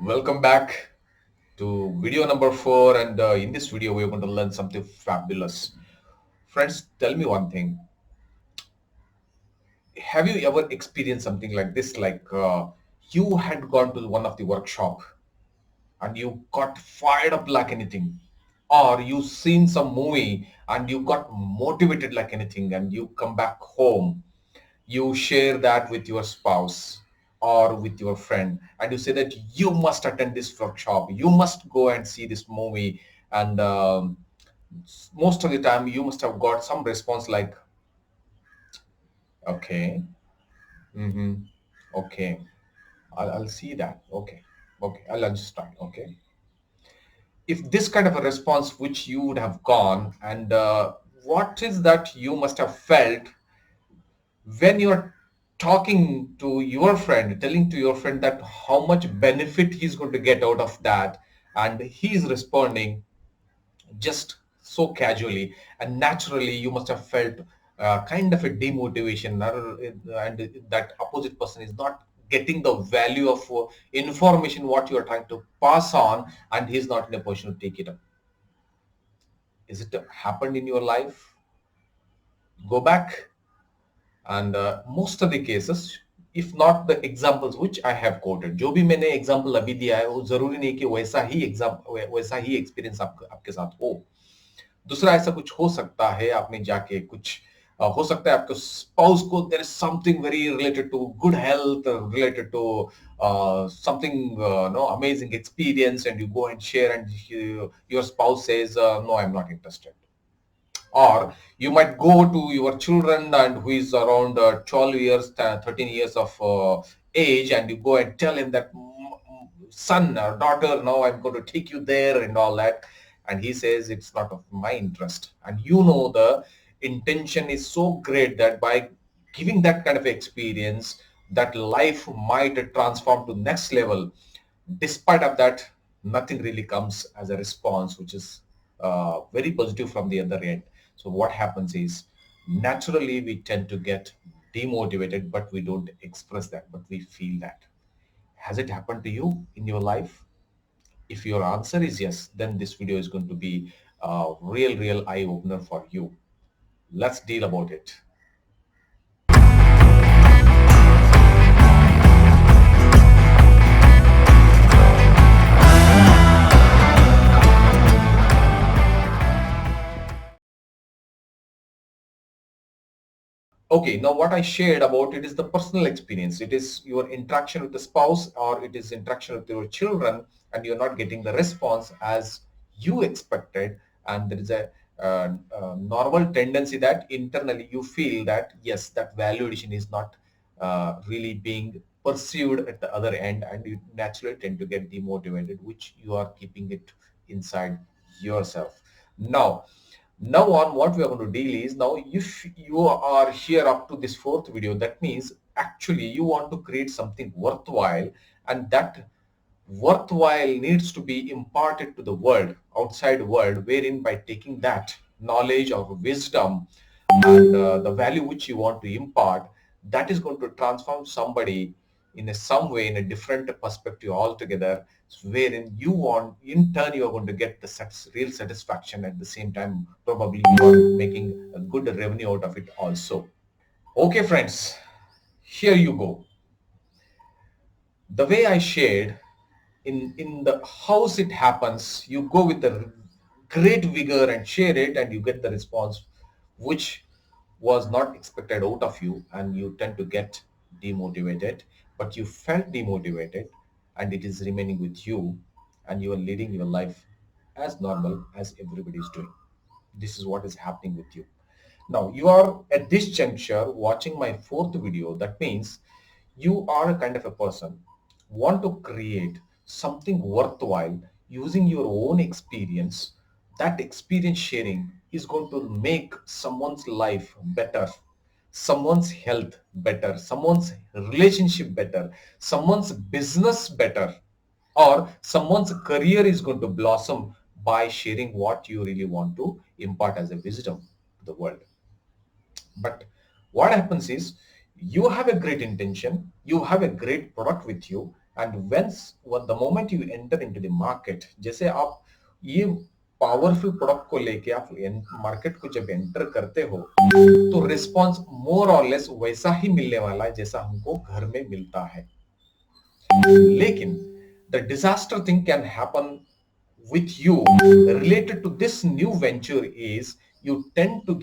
Welcome back to video number 4, and in this video we're going to learn something fabulous. Friends, tell me one thing. Have you ever experienced something like this? You had gone to one of the workshop and you got fired up like anything, or you seen some movie and you got motivated like anything, and you come back home, you share that with your spouse or with your friend, and you say that you must attend this workshop, you must go and see this movie, and most of the time you must have got some response like, okay, mm-hmm, okay, I'll see that, okay, I'll just try, okay. If this kind of a response which you would have gone, and what is that you must have felt when you're talking to your friend, telling to your friend that how much benefit he's going to get out of that, and he's responding just so casually and naturally, you must have felt kind of a demotivation, and that opposite person is not getting the value of information what you are trying to pass on, and he's not in a position to take it up. Is it happened in your life? Go back, and most of the cases, if not the examples which I have quoted, जो भी मैंने example अभी दिया है वो जरूरी नहीं कि वैसा ही experience आपके साथ हो. दूसरा ऐसा कुछ हो सकता है, आपने जाके कुछ हो सकता है आपके स्पाउस को there is something very related to good health, related to something no amazing experience, and you go and share, and your spouse says no, I'm not interested. Or you might go to your children and who is around 12 years 13 years of age, and you go and tell him that son or daughter, now I'm going to take you there and all that, and he says it's not of my interest. And you know the intention is so great that by giving that kind of experience, that life might transform to next level. Despite of that, nothing really comes as a response which is very positive from the other end. So what happens is, naturally we tend to get demotivated, but we don't express that, but we feel that. Has it happened to you in your life? If your answer is yes, then this video is going to be a real eye opener for you. Let's deal about it. Okay, now what I shared about it is the personal experience. It is your interaction with the spouse, or it is interaction with your children, and you're not getting the response as you expected. And there is a normal tendency that internally you feel that, yes, that value addition is not really being pursued at the other end, and you naturally tend to get demotivated, which you are keeping it inside yourself. Now on, what we are going to deal is, now if you are here up to this fourth video, that means actually you want to create something worthwhile, and that worthwhile needs to be imparted to the world, outside world, wherein by taking that knowledge or wisdom and the value which you want to impart, that is going to transform somebody in some way, in a different perspective altogether, wherein you want, in turn, you are going to get the real satisfaction. At the same time, probably you are making a good revenue out of it also. Okay, friends, here you go. The way I shared, in the house it happens, you go with the great vigor and share it, and you get the response which was not expected out of you, and you tend to get demotivated. But you felt demotivated, and it is remaining with you, and you are leading your life as normal as everybody is doing. This is what is happening with you. Now you are at this juncture watching my fourth video. That means you are a kind of a person want to create something worthwhile using your own experience. That experience sharing is going to make someone's life better, someone's health better, someone's relationship better, someone's business better, or someone's career is going to blossom by sharing what you really want to impart as a wisdom to the world. But what happens is, you have a great intention, you have a great product with you, And when the moment you enter into the market, जैसे आप ये powerful product को लेके आप market को जब enter करते हो तो रिस्पॉन्स मोर और लेस वैसा ही मिलने वाला है जैसा हमको घर में मिलता है. लेकिन the disaster thing can happen with you related to this new venture is you tend to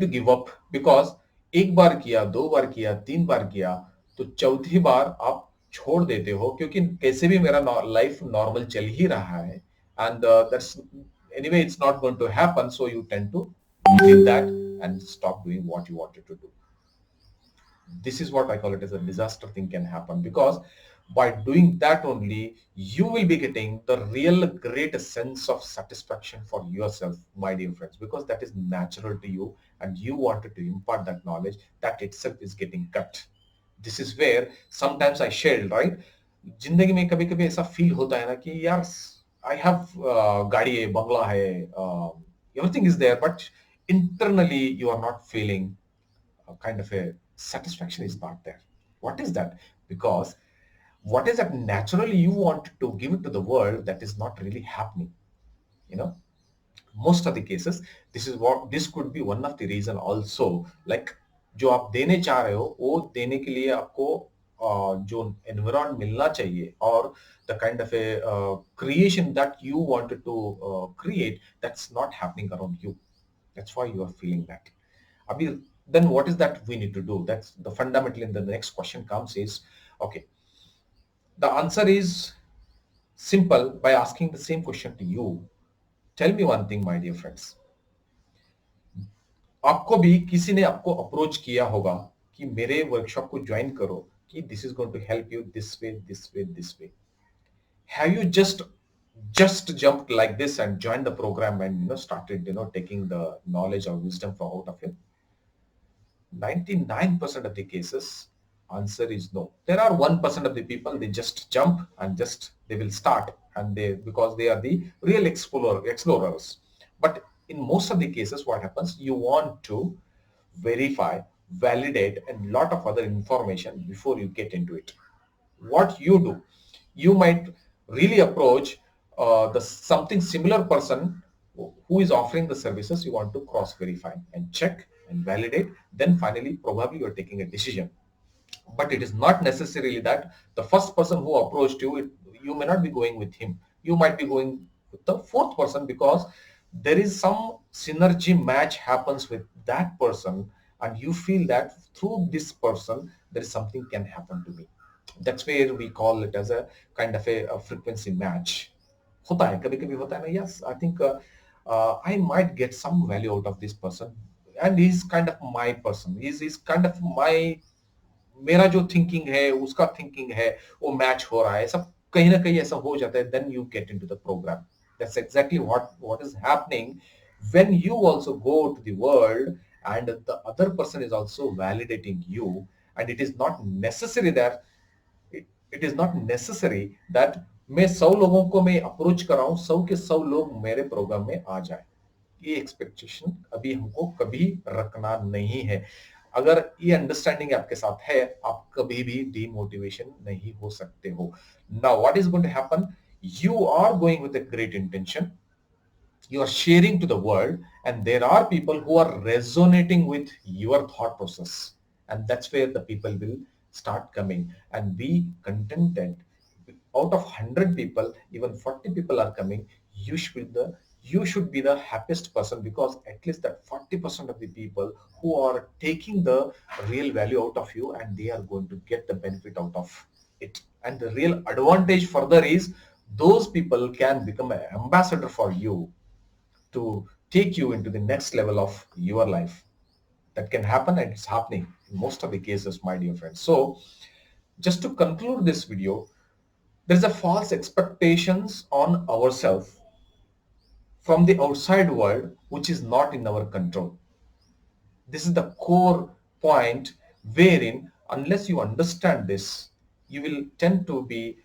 give up because एक बार किया, दो बार किया, तीन बार किया तो चौथी बार आप छोड़ देते हो क्योंकि कैसे भी मेरा लाइफ नॉर्मल चल ही रहा है and that's anyway it's not going to happen, so you tend to leave that and stop doing what you wanted to do. This is what I call it as a disaster thing can happen because by doing that only you will be getting the real great sense of satisfaction for yourself, my dear friends, because that is natural to you and you wanted to impart that knowledge. That itself is getting cut. This is where sometimes I shared, right? जिंदगी में कभी कभी ऐसा feel होता है ना कि यार आई हैव गाड़ी है, बंगला है, everything is there, but internally you are not feeling kind of a satisfaction is not there. What is that? Because what is that naturally you want to give it to the world that is not really happening. You know, most of the cases, this could be one of the reason also. Like जो आप देने चाह रहे हो वो देने के लिए आपको जो environment मिलना चाहिए और the kind of a creation that you wanted to create, that's not happening around you. That's why you are feeling that. Abhi, then what is that we need to do? That's the fundamental. And then the next question comes is, okay, the answer is simple by asking the same question to you. Tell me one thing, my dear friends. आपको भी किसी ने आपको approach किया होगा कि मेरे workshop को ज्वाइन करो कि this is going to help you this way this way this way. Have you just jumped like this and joined the program and started taking the knowledge or wisdom from out of it? 99% of the cases, answer is no. There are 1% of the people, they just jump and just they will start and they, because they are the real explorers. But in most of the cases what happens, you want to verify, validate and lot of other information before you get into it. What you do, you might really approach the something similar person who is offering the services. You want to cross verify and check and validate, then finally probably you're taking a decision. But it is not necessarily that the first person who approached you, you may not be going with him, you might be going with the fourth person because there is some synergy match happens with that person and you feel that through this person there is something can happen to me. That's where we call it as a kind of a frequency match. होता है, कभी कभी होता है ना. Yes, I think I might get some value out of this person and he's kind of my person, he's kind of my, मेरा जो thinking है उसका थिंकिंग है वो मैच हो रहा है, सब कहीं ना कहीं ऐसा हो जाता है. Then you get into the program. That's exactly what is happening when you also go to the world and the other person is also validating you. And it is not necessary that it is not necessary that मैं 100 लोगों को मैं approach कराऊं, 100 के 100 लोग मेरे programme में आ जाए. ये एक्सपेक्टेशन अभी हमको कभी रखना नहीं है. अगर ये अंडरस्टैंडिंग आपके साथ है, आप कभी भी डीमोटिवेशन नहीं हो सकते हो. Now what is going to happen, you are going with a great intention, you are sharing to the world and there are people who are resonating with your thought process, and that's where the people will start coming. And be contented, out of 100 people even 40 people are coming, you should be the happiest person because at least that 40% of the people who are taking the real value out of you and they are going to get the benefit out of it. And the real advantage further is those people can become an ambassador for you to take you into the next level of your life. That can happen and it's happening in most of the cases, my dear friends. So just to conclude this video, there's a false expectations on ourselves from the outside world which is not in our control. This is the core point wherein unless you understand this, you will tend to be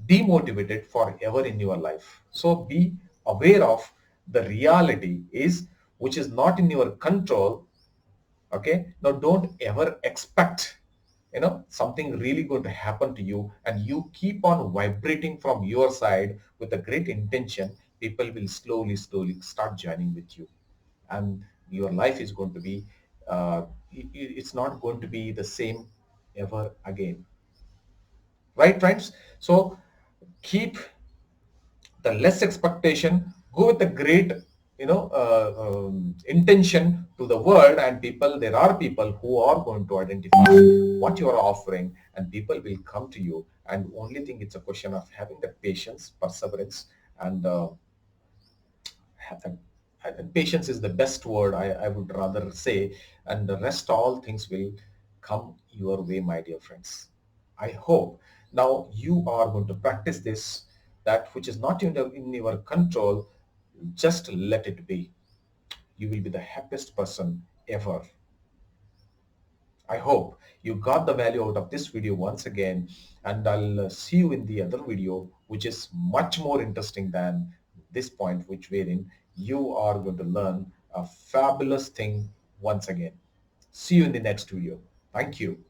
demotivated forever in your life. So be aware of the reality is which is not in your control. Okay, now don't ever expect something really going to happen to you, and you keep on vibrating from your side with a great intention, people will slowly start joining with you, and your life is going to be it's not going to be the same ever again. Right, friends? So keep the less expectation, go with a great intention to the world, and people, there are people who are going to identify what you are offering, and people will come to you, and only thing, it's a question of having the patience, perseverance, and and patience is the best word, I would rather say, and the rest all things will come your way, my dear friends. I hope now you are going to practice this, that which is not in your control, just let it be. You will be the happiest person ever. I hope you got the value out of this video once again, and I'll see you in the other video, which is much more interesting than this point, which wherein you are going to learn a fabulous thing once again. See you in the next video. Thank you.